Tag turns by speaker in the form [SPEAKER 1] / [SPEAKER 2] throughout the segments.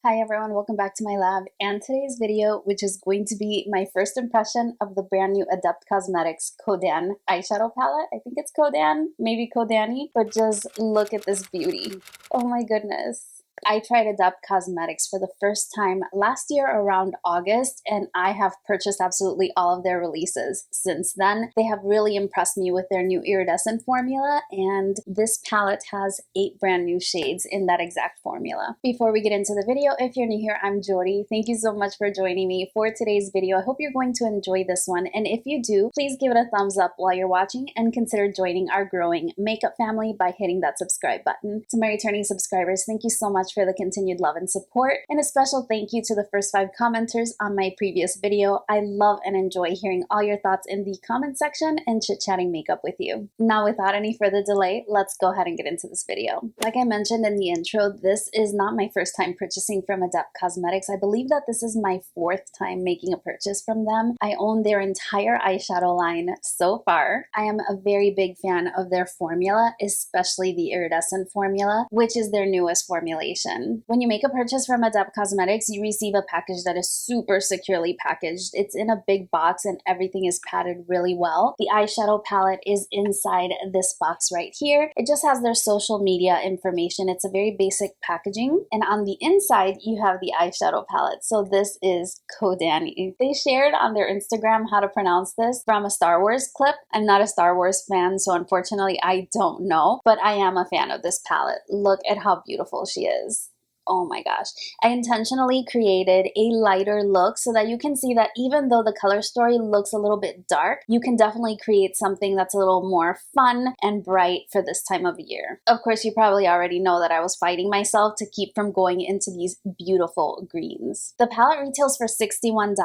[SPEAKER 1] Hi everyone, welcome back to my lab and today's video, which is going to be my first impression of the brand new Adept Cosmetics Kodanne eyeshadow palette. I think it's Kodanne, maybe Kodanne, but just look at this beauty. Oh my goodness. I tried Adept Cosmetics for the first time last year around August, and I have purchased absolutely all of their releases since then. They have really impressed me with their new iridescent formula, and this palette has 8 brand new shades in that exact formula. Before we get into the video, if you're new here, I'm Yori. Thank you so much for joining me for today's video. I hope you're going to enjoy this one, and if you do, please give it a thumbs up while you're watching and consider joining our growing makeup family by hitting that subscribe button. To my returning subscribers, thank you so much for the continued love and support, and a special thank you to the first 5 commenters on my previous video. I love and enjoy hearing all your thoughts in the comment section and chit-chatting makeup with you. Now, without any further delay, let's go ahead and get into this video. Like I mentioned in the intro, this is not my first time purchasing from Adept Cosmetics. I believe that this is my 4th time making a purchase from them. I own their entire eyeshadow line so far. I am a very big fan of their formula, especially the iridescent formula, which is their newest formulation. When you make a purchase from Adept Cosmetics, you receive a package that is super securely packaged. It's in a big box and everything is padded really well. The eyeshadow palette is inside this box right here. It just has their social media information. It's a very basic packaging. And on the inside, you have the eyeshadow palette. So this is Kodanne. They shared on their Instagram how to pronounce this from a Star Wars clip. I'm not a Star Wars fan, so unfortunately I don't know, but I am a fan of this palette. Look at how beautiful she is. Oh my gosh. I intentionally created a lighter look so that you can see that even though the color story looks a little bit dark, you can definitely create something that's a little more fun and bright for this time of year. Of course, you probably already know that I was fighting myself to keep from going into these beautiful greens. The palette retails for $61.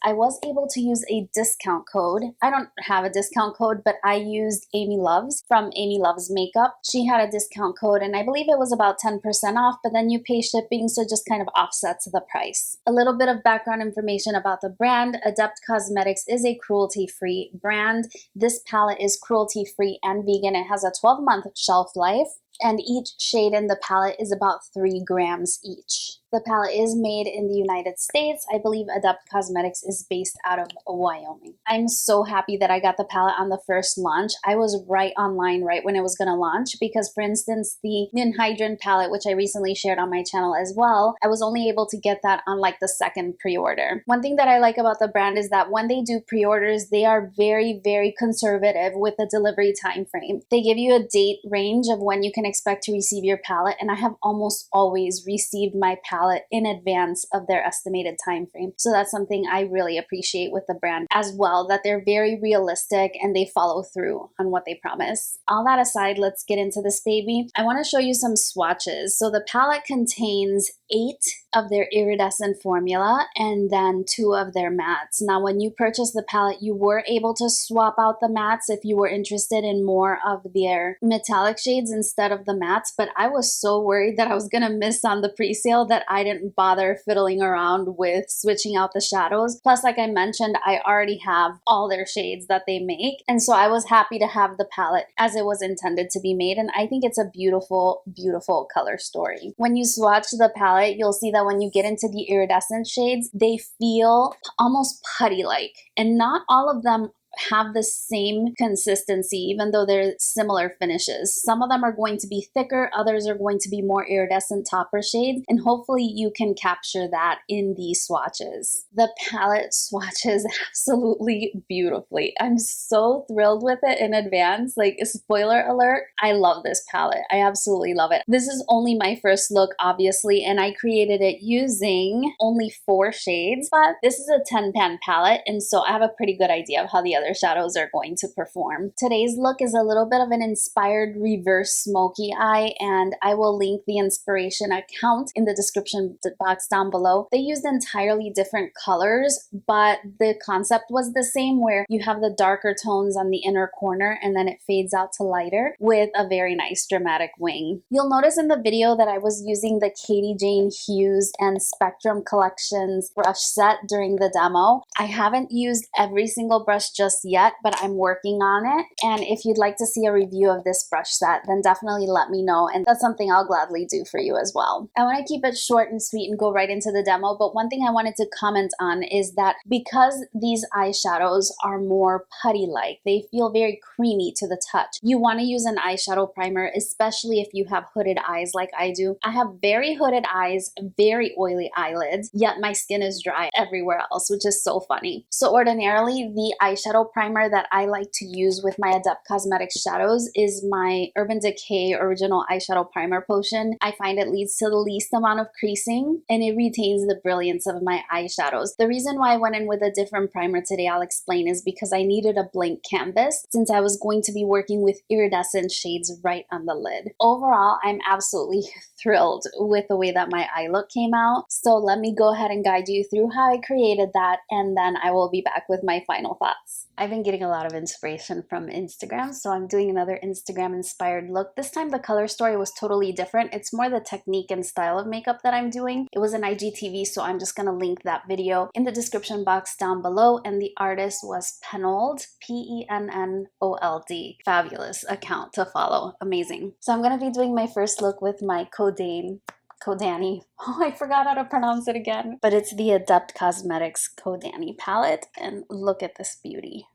[SPEAKER 1] I was able to use a discount code. I don't have a discount code, but I used Amy Loves from Amy Loves Makeup. She had a discount code and I believe it was about 10% off, but then you pay shipping, so just kind of offsets the price. A little bit of background information about the brand. Adept Cosmetics is a cruelty-free brand. This palette is cruelty-free and vegan. It has a 12-month shelf life, and each shade in the palette is about 3 grams each. The palette is made in the United States. I believe Adept Cosmetics is based out of Wyoming. I'm so happy that I got the palette on the first launch. I was right online right when it was going to launch because, for instance, the Nymphette palette, which I recently shared on my channel as well, I was only able to get that on like the second pre-order. One thing that I like about the brand is that when they do pre-orders, they are very, very conservative with the delivery time frame. They give you a date range of when you can expect to receive your palette, and I have almost always received my palette in advance of their estimated time frame. So that's something I really appreciate with the brand as well, that they're very realistic and they follow through on what they promise. All that aside, let's get into this baby. I want to show you some swatches. So the palette contains 8 of their iridescent formula and then 2 of their mattes. Now, when you purchase the palette, you were able to swap out the mattes if you were interested in more of their metallic shades instead of the mattes, but I was so worried that I was gonna miss on the pre-sale that I didn't bother fiddling around with switching out the shadows. Plus, like I mentioned, I already have all their shades that they make, and so I was happy to have the palette as it was intended to be made, and I think it's a beautiful, beautiful color story. When you swatch the palette, you'll see that when you get into the iridescent shades, they feel almost putty-like, and not all of them have the same consistency, even though they're similar finishes. Some of them are going to be thicker, others are going to be more iridescent topper shades, and hopefully you can capture that in these swatches. The palette swatches absolutely beautifully. I'm so thrilled with it in advance. Like, spoiler alert, I love this palette. I absolutely love it. This is only my first look, obviously, and I created it using only 4 shades, but this is a 10-pan palette, and so I have a pretty good idea of how the other shadows are going to perform. Today's look is a little bit of an inspired reverse smoky eye, and I will link the inspiration account in the description box down below. They used entirely different colors, but the concept was the same, where you have the darker tones on the inner corner and then it fades out to lighter with a very nice dramatic wing. You'll notice in the video that I was using the Katie Jane Hughes and Spectrum Collections brush set during the demo. I haven't used every single brush just just yet, but I'm working on it. And if you'd like to see a review of this brush set, then definitely let me know, and that's something I'll gladly do for you as well. I want to keep it short and sweet and go right into the demo, but one thing I wanted to comment on is that because these eyeshadows are more putty-like, they feel very creamy to the touch, you want to use an eyeshadow primer, especially if you have hooded eyes like I do. I have very hooded eyes, very oily eyelids, yet my skin is dry everywhere else, which is so funny. So ordinarily, the eyeshadow primer that I like to use with my Adept Cosmetics shadows is my Urban Decay Original Eyeshadow Primer Potion. I find it leads to the least amount of creasing and it retains the brilliance of my eyeshadows. The reason why I went in with a different primer today, I'll explain, is because I needed a blank canvas since I was going to be working with iridescent shades right on the lid. Overall, I'm absolutely thrilled with the way that my eye look came out. So let me go ahead and guide you through how I created that, and then I will be back with my final thoughts. I've been getting a lot of inspiration from Instagram, so I'm doing another Instagram inspired look. This time the color story was totally different. It's more the technique and style of makeup that I'm doing. It was an IGTV, so I'm just gonna link that video in the description box down below, and the artist was Pennold, Pennold. Fabulous account to follow, amazing. So I'm gonna be doing my first look with my Kodanne. Oh, I forgot how to pronounce it again. But it's the Adept Cosmetics Kodanne palette, and look at this beauty.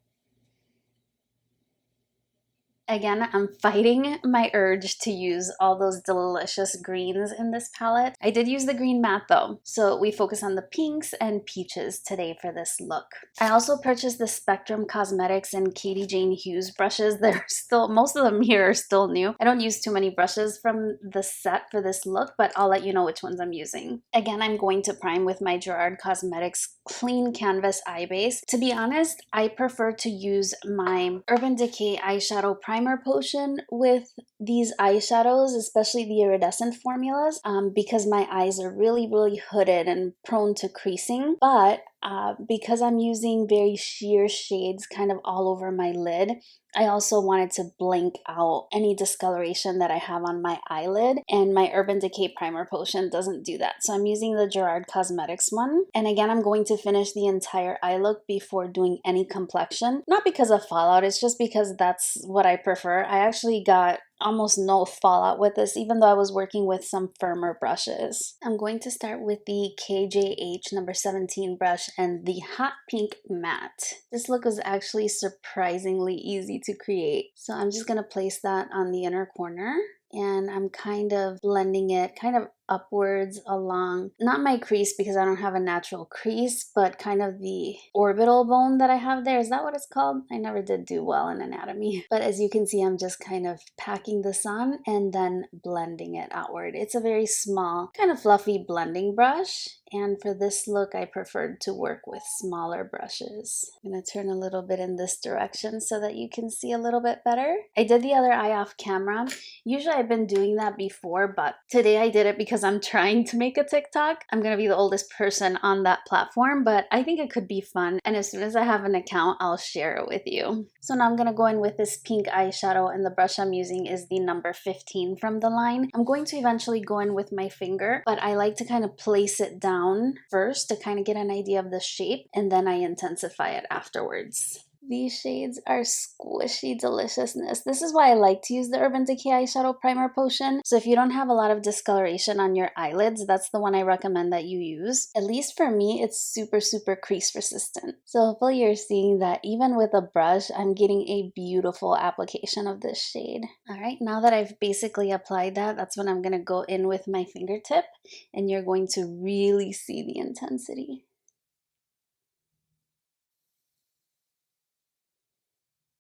[SPEAKER 1] Again, I'm fighting my urge to use all those delicious greens in this palette. I did use the green matte though, so we focus on the pinks and peaches today for this look. I also purchased the Spectrum Cosmetics and Katie Jane Hughes brushes. They're still, most of them here are still new. I don't use too many brushes from the set for this look, but I'll let you know which ones I'm using. Again, I'm going to prime with my Gerard Cosmetics Clean Canvas Eye Base. To be honest, I prefer to use my Urban Decay eyeshadow primer potion with these eyeshadows, especially the iridescent formulas, because my eyes are really hooded and prone to creasing. But because I'm using very sheer shades kind of all over my lid, I also wanted to blank out any discoloration that I have on my eyelid, and my Urban Decay Primer Potion doesn't do that. So I'm using the Gerard Cosmetics one. And again, I'm going to finish the entire eye look before doing any complexion. Not because of fallout, it's just because that's what I prefer. I actually got almost no fallout with this, even though I was working with some firmer brushes. I'm going to start with the KJH number 17 brush and the Hot Pink Matte. This look was actually surprisingly easy to create. So I'm just going to place that on the inner corner, and I'm kind of blending it kind of upwards along, not my crease because I don't have a natural crease, but kind of the orbital bone that I have there. Is that what it's called? I never did do well in anatomy. But as you can see, I'm just kind of packing this on and then blending it outward. It's a very small, kind of fluffy blending brush. And for this look, I preferred to work with smaller brushes. I'm going to turn a little bit in this direction so that you can see a little bit better. I did the other eye off camera. Usually I've been doing that before, but today I did it because I'm trying to make a TikTok. I'm going to be the oldest person on that platform, but I think it could be fun. And as soon as I have an account, I'll share it with you. So now I'm going to go in with this pink eyeshadow, and the brush I'm using is the number 15 from the line. I'm going to eventually go in with my finger, but I like to kind of place it down first to kind of get an idea of the shape, and then I intensify it afterwards. These shades are squishy deliciousness. This is why I like to use the Urban Decay Eyeshadow Primer Potion. So if you don't have a lot of discoloration on your eyelids, that's the one I recommend that you use. At least for me, it's super crease resistant. So hopefully you're seeing that even with a brush, I'm getting a beautiful application of this shade. All right, now that I've basically applied that, that's when I'm gonna go in with my fingertip, and you're going to really see the intensity.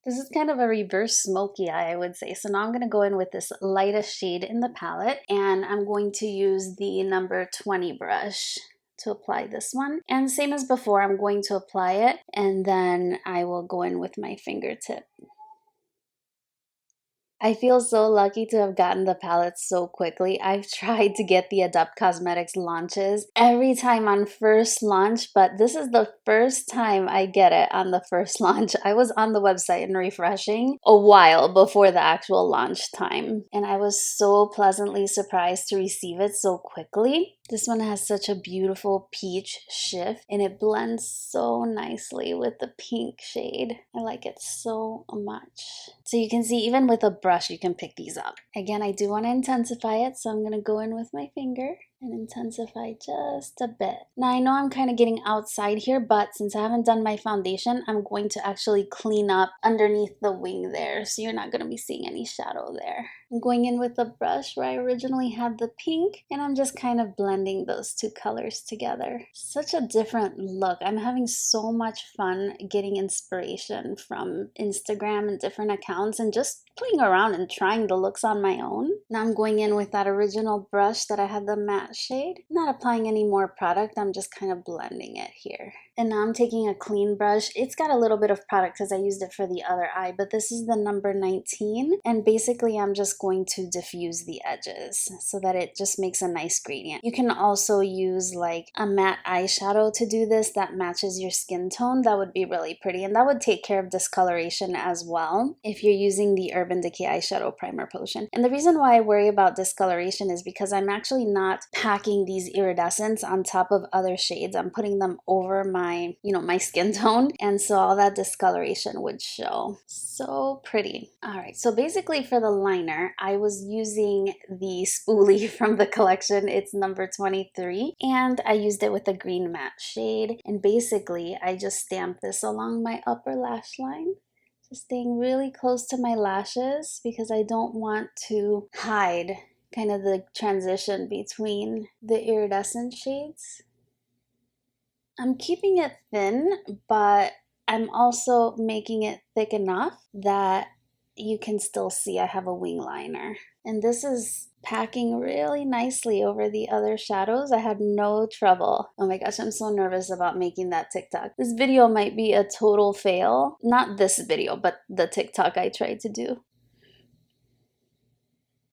[SPEAKER 1] This is kind of a reverse smoky eye, I would say. So now I'm going to go in with this lightest shade in the palette, and I'm going to use the number 20 brush to apply this one. And same as before, I'm going to apply it, and then I will go in with my fingertip. I feel so lucky to have gotten the palette so quickly. I've tried to get the Adept Cosmetics launches every time on first launch, but this is the first time I get it on the first launch. I was on the website and refreshing a while before the actual launch time, and I was so pleasantly surprised to receive it so quickly. This one has such a beautiful peach shift and it blends so nicely with the pink shade. I like it so much. So you can see even with a brush you can pick these up. Again, I do want to intensify it, so I'm going to go in with my finger and intensify just a bit. Now I know I'm kind of getting outside here, but since I haven't done my foundation, I'm going to actually clean up underneath the wing there, so you're not going to be seeing any shadow there. I'm going in with the brush where I originally had the pink, and I'm just kind of blending those two colors together. Such a different look. I'm having so much fun getting inspiration from Instagram and different accounts and just playing around and trying the looks on my own. Now I'm going in with that original brush that I had the matte shade. Not applying any more product, I'm just kind of blending it here. And now I'm taking a clean brush. It's got a little bit of product because I used it for the other eye, but this is the number 19. And basically I'm just going to diffuse the edges so that it just makes a nice gradient. You can also use like a matte eyeshadow to do this that matches your skin tone. That would be really pretty, and that would take care of discoloration as well if you're using the Urban Decay eyeshadow primer potion. And the reason why I worry about discoloration is because I'm actually not packing these iridescents on top of other shades. I'm putting them over my, my skin tone, and so all that discoloration would show. So pretty. All right, so basically for the liner, I was using the spoolie from the collection. It's number 23, and I used it with a green matte shade, and basically I just stamped this along my upper lash line, just staying really close to my lashes because I don't want to hide kind of the transition between the iridescent shades. I'm keeping it thin, but I'm also making it thick enough that you can still see I have a wing liner. And this is packing really nicely over the other shadows. I had no trouble. Oh my gosh, I'm so nervous about making that TikTok. This video might be a total fail. Not this video, but the TikTok I tried to do.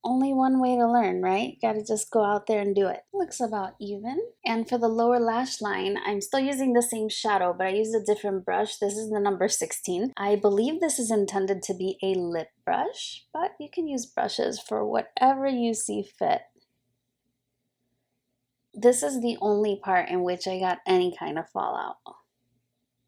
[SPEAKER 1] Only one way to learn, right? Gotta just go out there and do it. Looks about even. And for the lower lash line, I'm still using the same shadow, but I used a different brush. This is the number 16. I believe this is intended to be a lip brush, but you can use brushes for whatever you see fit. This is the only part in which I got any kind of fallout.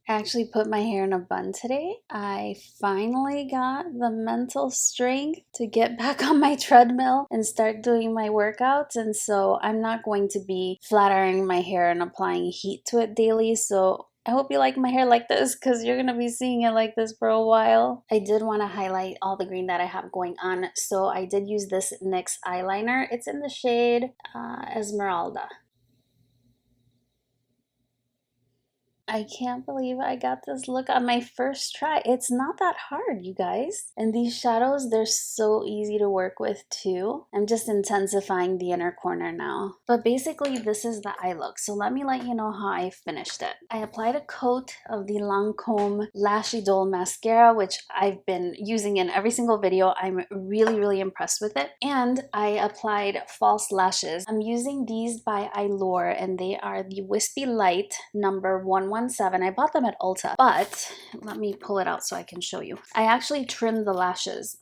[SPEAKER 1] I actually put my hair in a bun today. I finally got the mental strength to get back on my treadmill and start doing my workouts, and so I'm not going to be flat ironing my hair and applying heat to it daily. So I hope you like my hair like this because you're going to be seeing it like this for a while. I did want to highlight all the green that I have going on, so I did use this NYX eyeliner. It's in the shade Esmeralda. I can't believe I got this look on my first try. It's not that hard, you guys. And these shadows, they're so easy to work with too. I'm just intensifying the inner corner now. But basically, this is the eye look. So let me let you know how I finished it. I applied a coat of the Lancome Lash Idole mascara, which I've been using in every single video. I'm really, really impressed with it. And I applied false lashes. I'm using these by Eylure, and they are the Wispy Light number 117. I bought them at Ulta, but let me pull it out so I can show you. I actually trimmed the lashes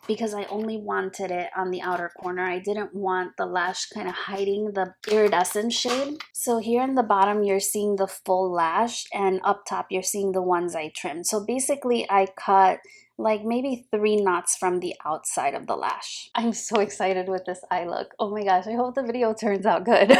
[SPEAKER 1] because I only wanted it on the outer corner. I didn't want the lash kind of hiding the iridescent shade. So here in the bottom, you're seeing the full lash, and up top, you're seeing the ones I trimmed. So basically, I cut like maybe 3 knots from the outside of the lash. I'm so excited with this eye look. Oh my gosh, I hope the video turns out good.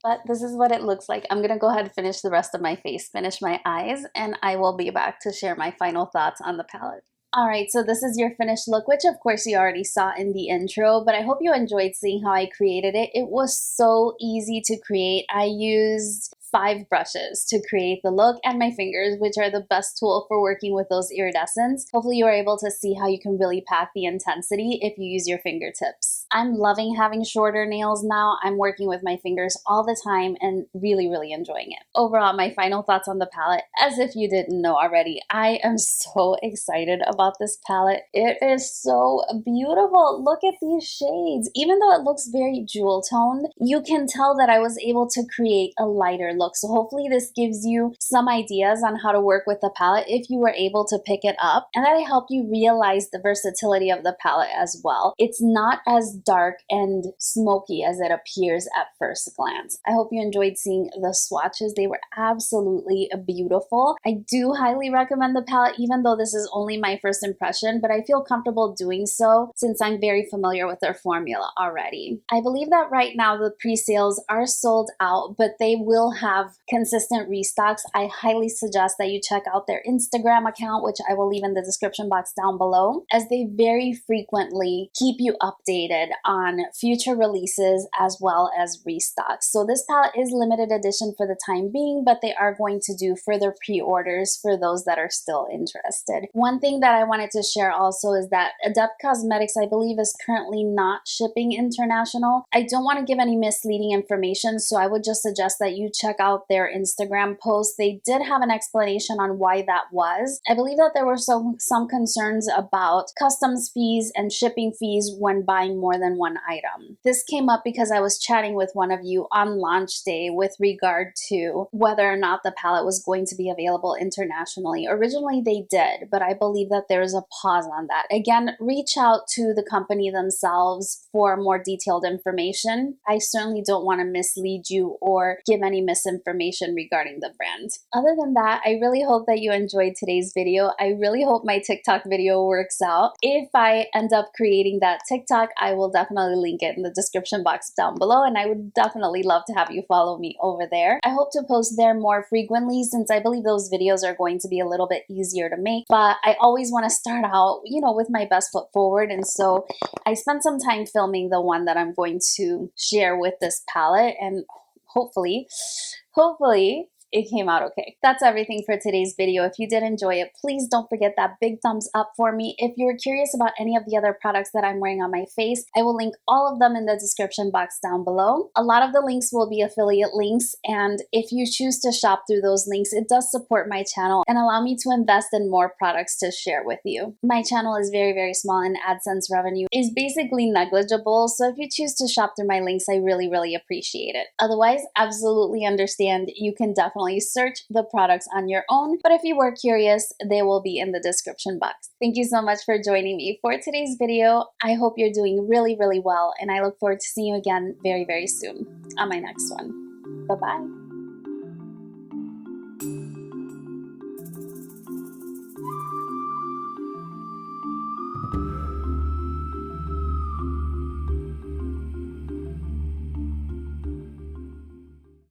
[SPEAKER 1] But this is what it looks like. I'm gonna go ahead and finish the rest of my face, finish my eyes, and I will be back to share my final thoughts on the palette. All right, so this is your finished look, which of course you already saw in the intro, but I hope you enjoyed seeing how I created it. It was so easy to create. I used 5 brushes to create the look, and my fingers, which are the best tool for working with those iridescents. Hopefully you are able to see how you can really pack the intensity if you use your fingertips. I'm loving having shorter nails now. I'm working with my fingers all the time and really, really enjoying it. Overall, my final thoughts on the palette, as if you didn't know already, I am so excited about this palette. It is so beautiful. Look at these shades. Even though it looks very jewel toned, you can tell that I was able to create a lighter look. look. So hopefully this gives you some ideas on how to work with the palette if you were able to pick it up, and that I help you realize the versatility of the palette as well. It's not as dark and smoky as it appears at first glance. I hope you enjoyed seeing the swatches. They were absolutely beautiful. I do highly recommend the palette, even though this is only my first impression, but I feel comfortable doing so since I'm very familiar with their formula already. I believe that right now the pre-sales are sold out, but they will have consistent restocks. I highly suggest that you check out their Instagram account, which I will leave in the description box down below, as they very frequently keep you updated on future releases as well as restocks. So this palette is limited edition for the time being, but they are going to do further pre-orders for those that are still interested. One thing that I wanted to share also is that Adept Cosmetics, I believe, is currently not shipping international. I don't want to give any misleading information, so I would just suggest that you check out their Instagram post. They did have an explanation on why that was. I believe that there were some concerns about customs fees and shipping fees when buying more than one item. This came up because I was chatting with one of you on launch day with regard to whether or not the palette was going to be available internationally. Originally they did, but I believe that there is a pause on that. Again, reach out to the company themselves for more detailed information. I certainly don't want to mislead you or give any misinformation regarding the brand. Other than that, I really hope that you enjoyed today's video. I really hope my TikTok video works out. If I end up creating that TikTok, I will definitely link it in the description box down below, and I would definitely love to have you follow me over there. I hope to post there more frequently since I believe those videos are going to be a little bit easier to make, but I always want to start out, with my best foot forward, and so I spent some time filming the one that I'm going to share with this palette, and hopefully it came out okay. That's everything for today's video. If you did enjoy it, please don't forget that big thumbs up for me. If you're curious about any of the other products that I'm wearing on my face, I will link all of them in the description box down below. A lot of the links will be affiliate links, and if you choose to shop through those links, it does support my channel and allow me to invest in more products to share with you. My channel is very, very small, and AdSense revenue is basically negligible, so if you choose to shop through my links, I really, really appreciate it. Otherwise, absolutely understand. You can definitely search the products on your own, but if you were curious, they will be in the description box. Thank you so much for joining me for today's video. I hope you're doing really, really well, and I look forward to seeing you again very, very soon on my next one. Bye-bye.